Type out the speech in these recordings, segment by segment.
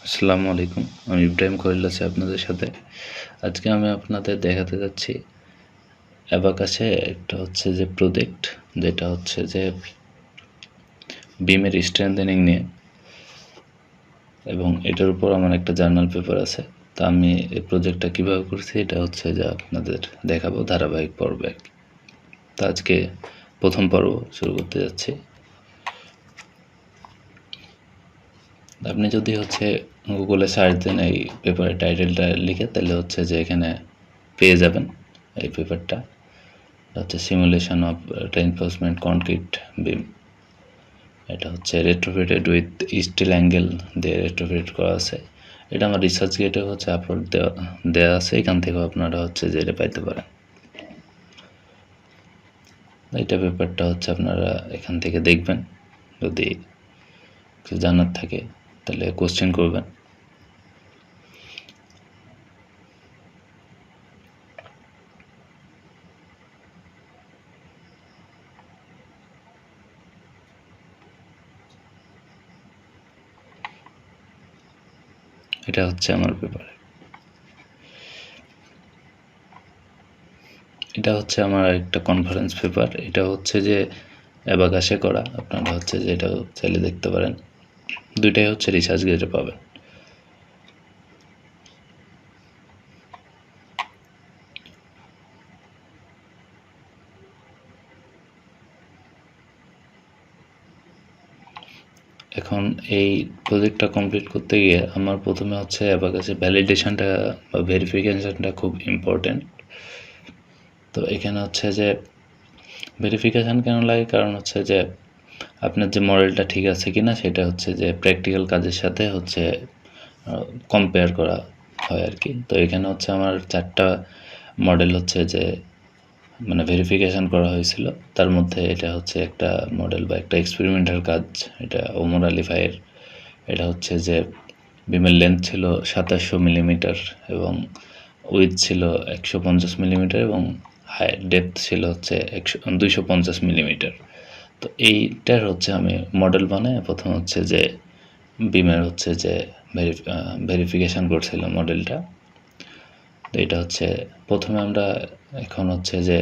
আসসালামু আলাইকুম, আমি ইব্রাহিম খলিল আছি আপনাদের সাথে। আজকে আমি আপনাদের দেখাতে যাচ্ছি অ্যাবাকাসে একটা হচ্ছে যে প্রজেক্ট, যেটা হচ্ছে যে বিমের স্ট্রেংথেনিং নিয়ে, এবং এটার উপর আমার একটা জার্নাল পেপার আছে। তা আমি এই প্রজেক্টটা কীভাবে করছি এটা হচ্ছে যে আপনাদের দেখাবো ধারাবাহিক পর্বে। তা আজকে প্রথম পর্ব শুরু করতে যাচ্ছি। আপনি যদি হচ্ছে গুগলে সার্চ দেন এই পেপারের টাইটেলটা লিখে, তাহলে হচ্ছে যে এখানে পেয়ে যাবেন এই পেপারটা। হচ্ছে সিমুলেশন অফ রেইনফোর্সমেন্ট কনক্রিট বিম। এটা হচ্ছে রেট্রোফিটেড উইথ স্টিল অ্যাঙ্গেল দিয়ে রেট্রোফিট করা আছে। এটা আমার রিসার্চ গেটে হচ্ছে আপলোড দেওয়া আছে, এখান থেকেও আপনারা হচ্ছে যে এটা পাইতে পারেন। এটা পেপারটা হচ্ছে আপনারা এখান থেকে দেখবেন, যদি কিছু জানার থাকে তাহলে কোশ্চেন করবেন। এটা হচ্ছে আমার পেপার, এটা হচ্ছে আমার একটা কনফারেন্স পেপার। এটা হচ্ছে যে অ্যাবাকাসে করা, আপনারা হচ্ছে যে এটা চাইলে দেখতে পারেন। দুইটাই হচ্ছে রিসার্চ গেটে পাবেন। এখন এই প্রজেক্টটা কমপ্লিট করতে গিয়ে আমার প্রথমে হচ্ছে অ্যাবাকাসে ভ্যালিডেশনটা বা ভেরিফিকেশনটা খুব ইম্পর্টেন্ট। তো এখানে হচ্ছে যে ভেরিফিকেশান কেন লাগে, কারণ হচ্ছে যে আপনার যে মডেলটা ঠিক আছে কি না সেটা হচ্ছে যে প্র্যাকটিক্যাল কাজের সাথে হচ্ছে কম্পেয়ার করা হয় আর কি। তো এখানে হচ্ছে আমার 4টা মডেল হচ্ছে যে মানে ভেরিফিকেশান করা হয়েছিল। তার মধ্যে এটা হচ্ছে একটা মডেল বা একটা এক্সপেরিমেন্টাল কাজ, এটা ওমর আলী ভাইয়ের। এটা হচ্ছে যে বিমের লেন্থ ছিল 2700 মিলিমিটার এবং উইথ ছিল 150 মিলিমিটার এবং হাই ডেপথ ছিল হচ্ছে 250 মিলিমিটার। তো এইটার হচ্ছে আমি মডেল বানায় প্রথম হচ্ছে যে বিমের হচ্ছে যে ভেরিফিকেশান করছিলাম মডেলটা। তো এটা হচ্ছে প্রথমে আমরা এখন হচ্ছে যে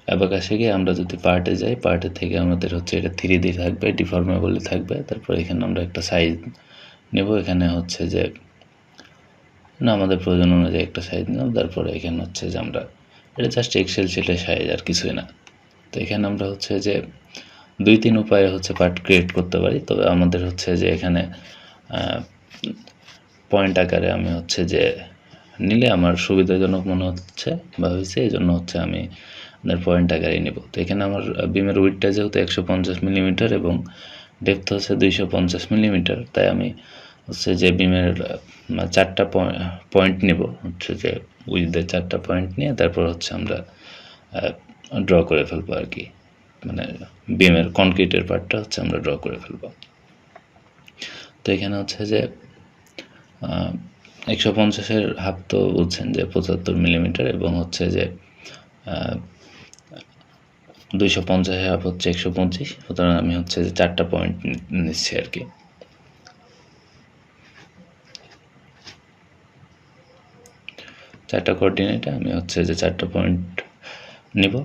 অ্যাবাকাসে গিয়ে আমরা যদি পার্টে যাই, পার্টে থেকে আমাদের হচ্ছে এটা 3D থাকবে, ডিফর্মেবলই থাকবে। তারপর এখানে আমরা একটা সাইজ নেব, এখানে হচ্ছে যে না আমাদের প্রয়োজন অনুযায়ী একটা সাইজ নিলাম। তারপরে এখানে হচ্ছে যে আমরা এটা জাস্ট এক্সেল শিটের সাইজ, আর কিছুই না। তো এখানে আমরা হচ্ছে যে 2-3 উপায়ে হচ্ছে পার্ট ক্রিয়েট করতে পারি। তবে আমাদের হচ্ছে যে এখানে পয়েন্ট আকারে আমি হচ্ছে যে নিলে আমার সুবিধাজনক মনে হচ্ছে বা হয়েছে, এই জন্য হচ্ছে আমি আপনার পয়েন্ট আকারেই নেব। তো এখানে আমার বিমের উইডটা যেহেতু 150 মিলিমিটার এবং ডেপথ হচ্ছে 250 মিলিমিটার, তাই আমি হচ্ছে যে বিমের 4টা পয়েন্ট নেব, হচ্ছে যে উইথের 4টা পয়েন্ট নিয়ে তারপর হচ্ছে আমরা ড্র করে ফেলবো আর কি। মানে বিমের কনক্রিটের পার্টটা হচ্ছে আমরা ড্র করে ফেলবো। তো এখানে হচ্ছে যে 150-এর হাফ তো বুঝছেন যে 75 মিলিমিটার এবং হচ্ছে যে 250-এর হাফ হচ্ছে 125। সুতরাং আমি হচ্ছে যে 4টা পয়েন্ট নিচ্ছি আর কি। চারটা কোঅর্ডিনেটে আমি হচ্ছে যে 4টা পয়েন্ট নিব,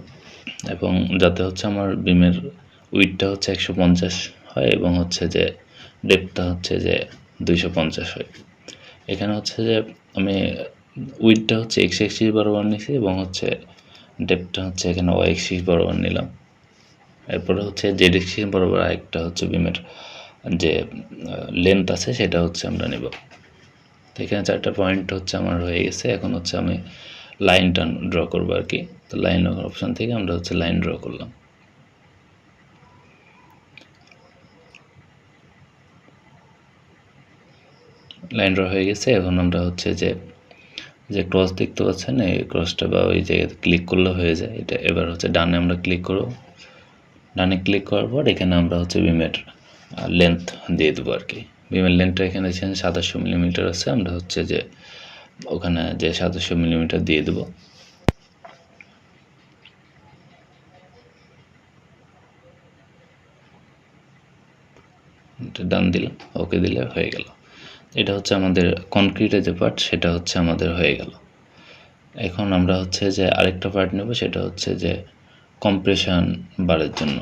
এবং যাতে হচ্ছে আমার বিমের উইডটা হচ্ছে 150 হয় এবং হচ্ছে যে ডেপথটা হচ্ছে যে 250 হয়। এখানে হচ্ছে যে আমি উইডটা হচ্ছে এক্স এক্সিস বরাবর নিছি এবং হচ্ছে ডেপথটা হচ্ছে এখানে ওয়াই এক্সিস বরাবর নিলাম। এরপরে হচ্ছে জেড এক্সিস বরাবর আরেকটা হচ্ছে বিমের যে লেন্থ আছে সেটা হচ্ছে আমরা নেব। তো এখানে 4টা পয়েন্ট হচ্ছে আমার হয়ে গেছে। এখন হচ্ছে আমি লাইনটা ড্র করবো আর কি। তো লাইন অপশান থেকে আমরা হচ্ছে লাইন ড্র করলাম। লাইন ড্র হয়ে গেছে। এখন আমরা হচ্ছে যে ক্রস দেখতে পাচ্ছেন, এই ক্রসটা বা ওই জায়গাতে ক্লিক করলে হয়ে যায় এটা। এবার হচ্ছে ডানে আমরা ক্লিক করব, ডানে ক্লিক করার পর এখানে আমরা হচ্ছে বিমের লেন্থ দিয়ে দেবো আর কি। বিমের লেন্থটা এখানে 2700 মিলিমিটার আছে, আমরা হচ্ছে যে ওখানে যে 2700 মিলিমিটার দিয়ে দেবো। ডান দিলাম, ওকে দিলে হয়ে গেল। এটা হচ্ছে আমাদের কনক্রিটের যে পার্ট, সেটা হচ্ছে আমাদের হয়ে গেল। এখন আমরা হচ্ছে যে আরেকটা পার্ট নেব, সেটা হচ্ছে যে কম্প্রেশন বারের জন্য।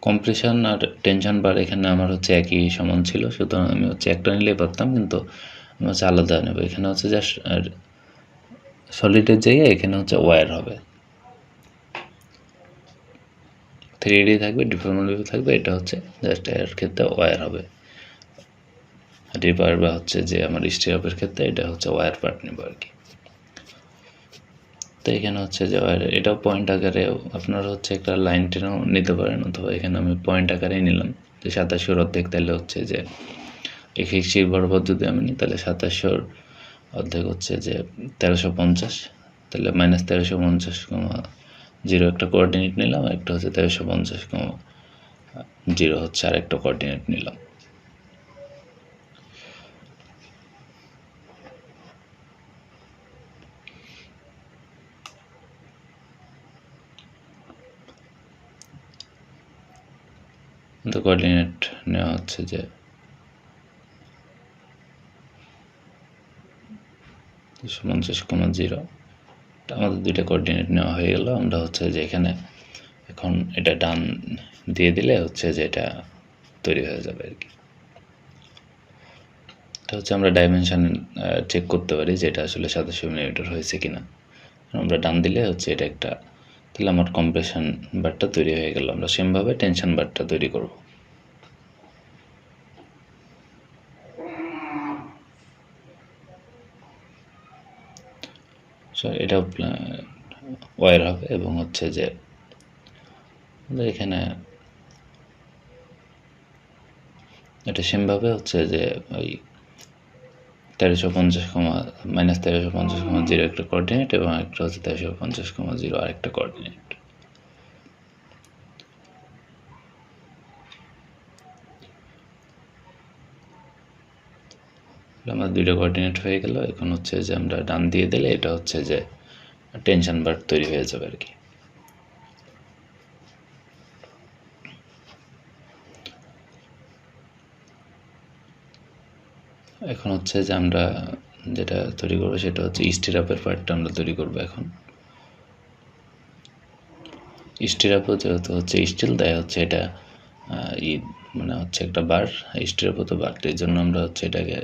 কম্প্রেশন আর টেনশন বার এখানে আমার হচ্ছে একই সমান ছিল, সুতরাং আমি হচ্ছে একটা নিলেই পারতাম, কিন্তু আমি হচ্ছে আলাদা নেব। এখানে হচ্ছে জাস্ট সলিডের জায়গায় এখানে হচ্ছে ওয়্যার হবে, 3D থাকবে, ডিফর্মেবল থাকবে। এটা হচ্ছে জাস্ট এর ক্ষেত্রে ওয়্যার হবে, রিপার বা হচ্ছে যে আমার স্টিরাপের ক্ষেত্রে এটা হচ্ছে ওয়্যার পার্ট নেব আর কি। তো এখানে হচ্ছে যে ওয়্যার, এটাও পয়েন্ট আকারে আপনারা হচ্ছে একটা লাইন টেনেও নিতে পারেন, অথবা এখানে আমি পয়েন্ট আকারেই নিলাম যে 2700 অর্ধেক, তাহলে হচ্ছে যে এক্সির বরাবর যদি আমি নিই তাহলে 2700 অর্ধেক হচ্ছে যে 1350, তাহলে মাইনাস 1350,0 একটা কোঅর্ডিনেট নিলাম, একটা হচ্ছে 1350,0 হচ্ছে আর একটা কোঅর্ডিনেট নিলাম। তো কোঅর্ডিনেট নেওয়া হচ্ছে যে 350,0, আমাদের দুইটা কোঅর্ডিনেট নেওয়া হয়ে গেল। আমরা হচ্ছে যে এখানে এখন এটা ডান দিয়ে দিলে হচ্ছে যে এটা তৈরি হয়ে যাবে আর কি। এটা হচ্ছে আমরা ডাইমেনশন চেক করতে পারি যে এটা আসলে 2700 মিলিমিটার হয়েছে কিনা। আমরা ডান দিলে হচ্ছে এটা একটা, তাহলে আমার কম্প্রেশন বারটা তৈরি হয়ে গেল। আমরা সেমভাবে টেনশন বারটা তৈরি করব। এটা ওয়্যার হবে, এবং হচ্ছে যে এখানে এটা সেমভাবে হচ্ছে যে ওই 1350,-1350,0 একটা কোঅর্ডিনেট, এবং একটা হচ্ছে 1350,0 আরেকটা কোঅর্ডিনেট। আমার দুইটা কোঅর্ডিনেট হয়ে গেল। এখন হচ্ছে যে আমরা ডান দিয়ে দিলে এটা হচ্ছে যে টেনশন বার তৈরি হয়ে যাবে আর কি। এখন হচ্ছে যে আমরা যেটা তৈরি করবো সেটা হচ্ছে স্টিরাপের পার্টটা আমরা তৈরি করবো। এখন স্টিরাপও যেহেতু হচ্ছে স্টিল, তাই হচ্ছে এটা মানে হচ্ছে একটা বার, স্টিরাপও তো বার, এই জন্য আমরা হচ্ছে এটাকে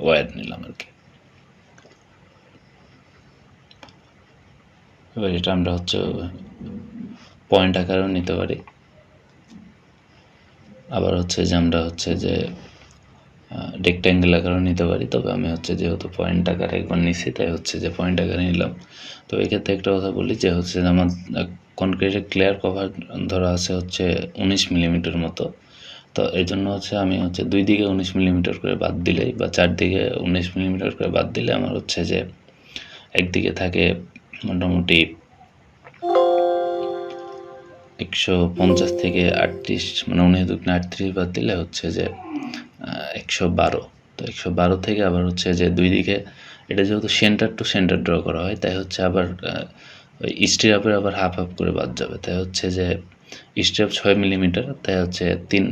ওয়্যার নিলাম আর কি। এবার এটা আমরা হচ্ছে পয়েন্ট আকারেও নিতে পারি, আবার হচ্ছে যে আমরা হচ্ছে যে রেক্ট্যাঙ্গেল আকারেও নিতে পারি। তবে আমি হচ্ছে যেহেতু পয়েন্ট আকারে একবার নিছি, তাই হচ্ছে যে পয়েন্ট আকারে নিলাম। তো এক্ষেত্রে একটা কথা বলি যে হচ্ছে আমার কনক্রিটের ক্লিয়ার কভার ধরা আছে হচ্ছে 19 মিলিমিটার মতো। তো এই জন্য হচ্ছে আমি হচ্ছে দুই দিকে 19 মিলিমিটার করে বাদ দিলেই, বা চারদিকে 19 মিলিমিটার করে বাদ দিলে আমার হচ্ছে যে একদিকে থাকে মোটামুটি 150 থেকে 38, মানে 19-38 বাদ দিলে হচ্ছে যে 112। তো 112 থেকে আবার হচ্ছে যে দুই দিকে, এটা যেহেতু সেন্টার টু সেন্টার ড্র করা হয়, তাই হচ্ছে আবার ওই স্টিরাপের আবার হাফ হাফ করে বাদ যাবে। তাই হচ্ছে যে স্টিরাপ 6 মিলিমিটার, তাই হচ্ছে 3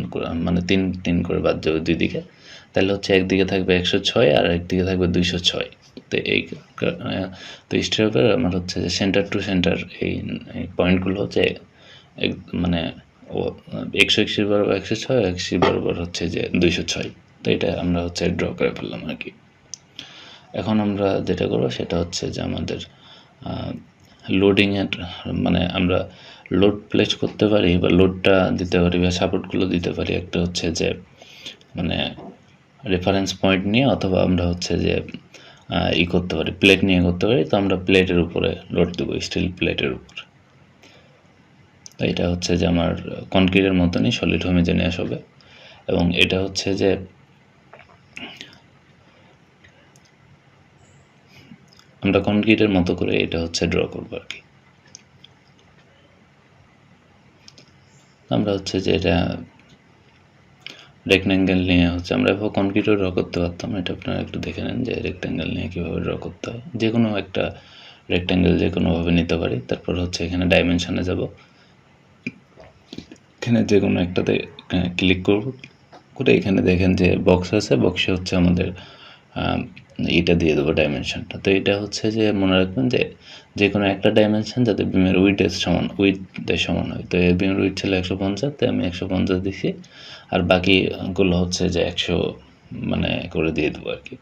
মানে 3 করে বাদ যাবে দুই দিকে। তাহলে হচ্ছে একদিকে থাকবে 106 আর একদিকে থাকবে 206। তো এই তো স্টিরাপের আমার হচ্ছে যে সেন্টার টু সেন্টার এই পয়েন্টগুলো হচ্ছে মানে 100 বরাবর 106, 100 বরাবর হচ্ছে যে 206। তো এটা আমরা হচ্ছে ড্র করে ফেললাম আর কি। এখন আমরা যেটা করবো সেটা হচ্ছে যে আমাদের লোডিংয়ের, মানে আমরা লোড প্লেস করতে পারি, বা লোডটা দিতে পারি, বা সাপোর্টগুলো দিতে পারি। একটা হচ্ছে যে মানে রেফারেন্স পয়েন্ট নিয়ে, অথবা আমরা হচ্ছে যে করতে পারি, প্লেট নিয়ে করতে পারি। তো আমরা প্লেটের উপরে লোড দেবো, স্টিল প্লেটের উপর। তো এটা হচ্ছে যে আমার কনক্রিটের মতনই সলিড হোমোজেনিয়াস হবে, এবং এটা হচ্ছে যে আমরা কনক্রিটের মতো করে এটা হচ্ছে ড্র করবো আর কি। আমরা হচ্ছে যে এটা রেক্ট্যাঙ্গেল নিয়ে হচ্ছে আমরা কনক্রিটও ড্র করতে পারতাম। এটা আপনারা একটু দেখে নেন যে রেক্ট্যাঙ্গেল নিয়ে কীভাবে ড্র করতে হয়। যে কোনো একটা রেক্ট্যাঙ্গেল যে কোনোভাবে নিতে পারি। তারপর হচ্ছে এখানে ডাইমেনশনে যাব, এখানে যে কোনো একটাতে ক্লিক করব, করে এখানে দেখেন যে বক্স আছে, বক্সে হচ্ছে আমাদের এটা দিয়ে দেবো ডাইমেনশনটা। তো এটা হচ্ছে যে মনে রাখবেন যে কোনো একটা ডাইমেনশন যাতে বিমের উইথের সমান হয়। তো এই বিমের উইথ ছিল 150, তাই আমি 150 দিছি, আর বাকিগুলো হচ্ছে যে 100 মানে করে দিয়ে দেবো আর কি।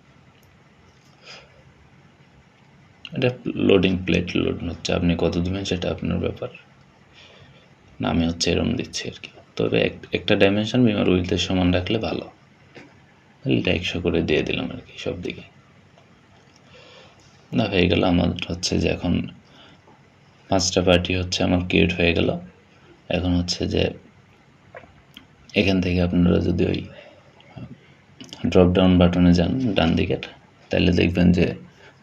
এটা লোডিং প্লেট লোড হচ্ছে, আপনি কত দেবেন সেটা আপনার ব্যাপার, না আমি হচ্ছে এরকম দিচ্ছি আর কি। তবে একটা ডাইমেনশন বিমের উইথের সমান রাখলে ভালো। এটা 100 করে দিয়ে দিলাম আর কি সব দিকে। না হয়ে গেল আমার হচ্ছে যে এখন 5টা পার্টি হচ্ছে আমার ক্রিয়েট হয়ে গেল। এখন হচ্ছে যে এখান থেকে আপনারা যদি ওই ড্রপ ডাউন বাটনে যান ডান দিকের, তাহলে দেখবেন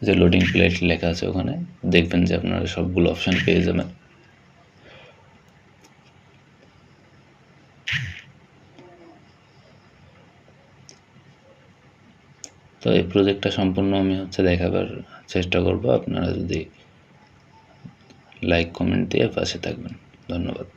যে লোডিং প্লেট লেখা আছে, ওখানে দেখবেন যে আপনারা সবগুলো অপশান পেয়ে যাবেন। তো এই প্রজেক্টটা সম্পূর্ণ আমি হচ্ছে দেখাবার চেষ্টা করব, আপনারা যদি লাইক কমেন্ট দিয়ে পাশে থাকবেন। ধন্যবাদ।